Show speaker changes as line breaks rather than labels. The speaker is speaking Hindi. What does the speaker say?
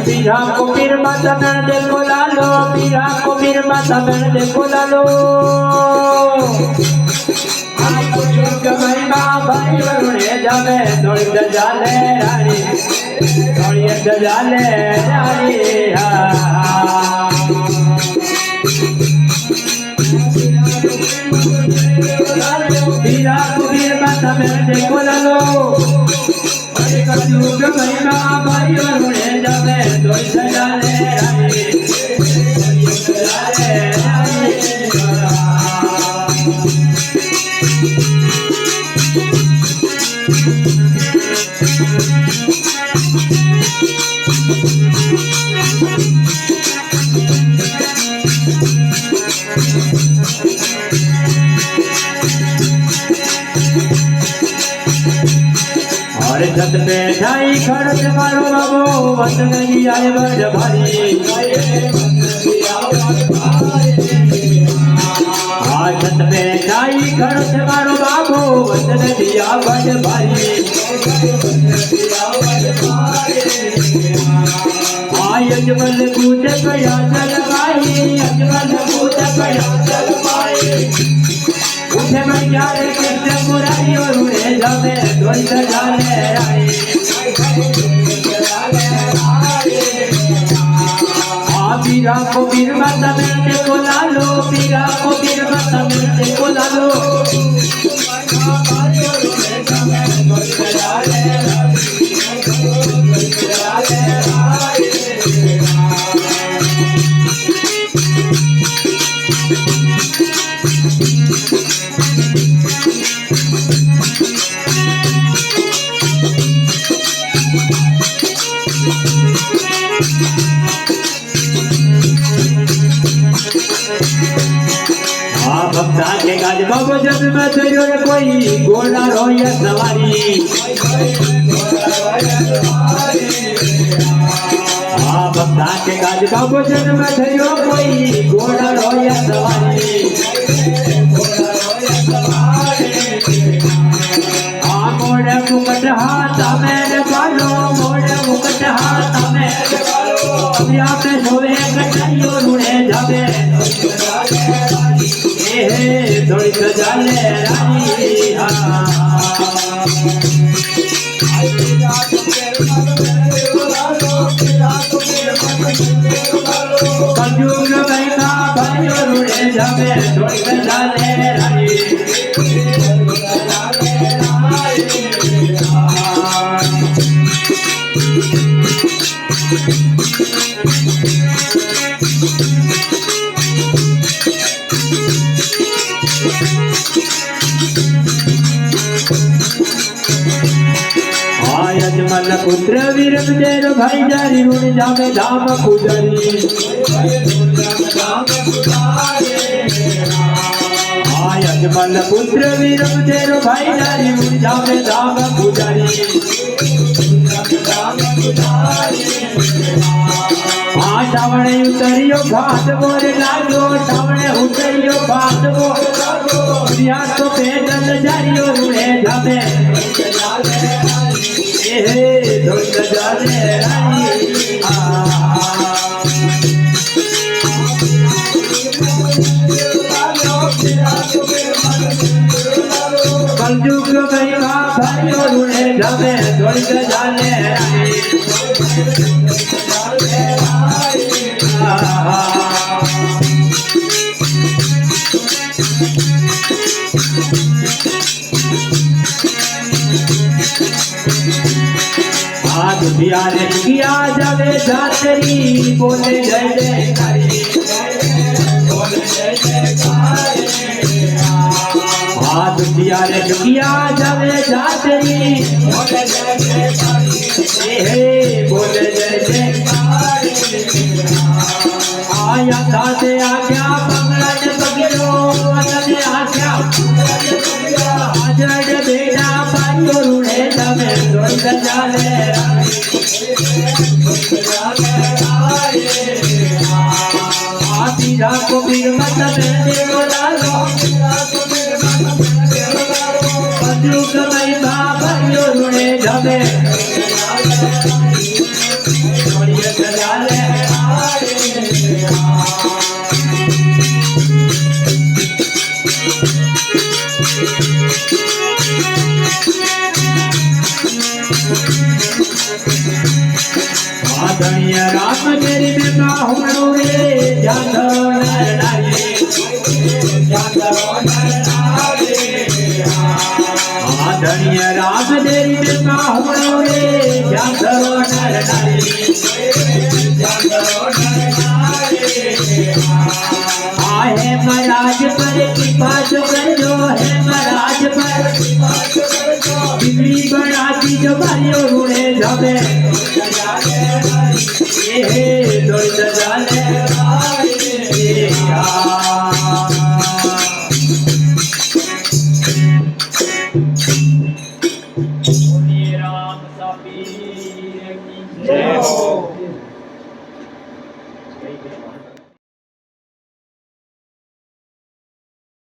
पीरा को पीर माता बहन देखो लालो, पीरा को पीर माता बहन देखो लालो। भाई वरुणे जावे थोड़ी दजाले रानी, थोड़ी दजाले रानी। पीरा को पीर माता बहन देखो लालो, कलयुग महिमा भाई वरुणे जावे थोड़ी दजाले रानी, दजाले रानी। और छत पे ढाई खर्च मारो बाबू बस नहीं आए बड़ भारी। छत पे ढाई खर्च मारो बाबू बस नहीं आ बड़ भारी। अजमल पूज कया चल भाई, अजमल पूज कया चल भाई। उठे मैया रे कृष्ण मुरारी और उड़े जावे थोड़ी दजाले रानी। पीरा को पीर माता बहन देखो लालो, पीरा को पीर माता बहन देखो लालो। भक्ता के गाज बाबू जन्म थयो रे कोई घोड़ा रोया सवारी। भक्ता के गाज बाबू जन्म थयो कोई घोड़ा रोया सवारी। मोड़े मुकट हाथ में बालो, मोड़े मुकट हाथ में बालो। अभिया पे सोवे कटाइयो रुड़े जावे थोड़ी दजाले रानी। कलयुग महिमा भाई वरुणे जावे थोड़ी दजाले रानी। अजमल पुत्र वीर तेरो भाई जारी रुण जावे धाम पुजारी। अजमल पुत्र वीर तेरो भाई जारी रुण जावे धाम पुजारी। सावणे उतरियो भात मोर लागो, सावणे उतरियो भात मोर लागो। प्रिया तो पैदल जारियो रुणे जावे थोड़ी दजाले रानी। कलयुग महिमा भाई वरुणे जावे थोड़ी दजाले रानी। दुनिया रे दुनिया जावे जातरी बोले जय जयकारी, बोले जय जयकारी। दुनिया रे दुनिया जावे जातरी बोले जय जयकारी, बोले जय जयकारी। आया साथे आज्ञा बंगला बगिरो આજડ બેટા પાયો રૂડે તમે દોઈ ચાલે આપી રાખો પીર મત દેવો લાલો પંજુ કમાઈ બાપાયો રૂડે જમે ચાલે आदरणीय राम तेरी में काहुणो रे जाधव नर नारी जाधव नर नारी आदरणीय राम तेरी में काहुणो रे जाधव नर नारी जाधव नर नारी आहे महाराज पर कृपा जो करजो है महाराज पर बिगड़ी बनाती जो भाइयों रूड़े जावे ये दौड़ जाने राम सापी जय हो।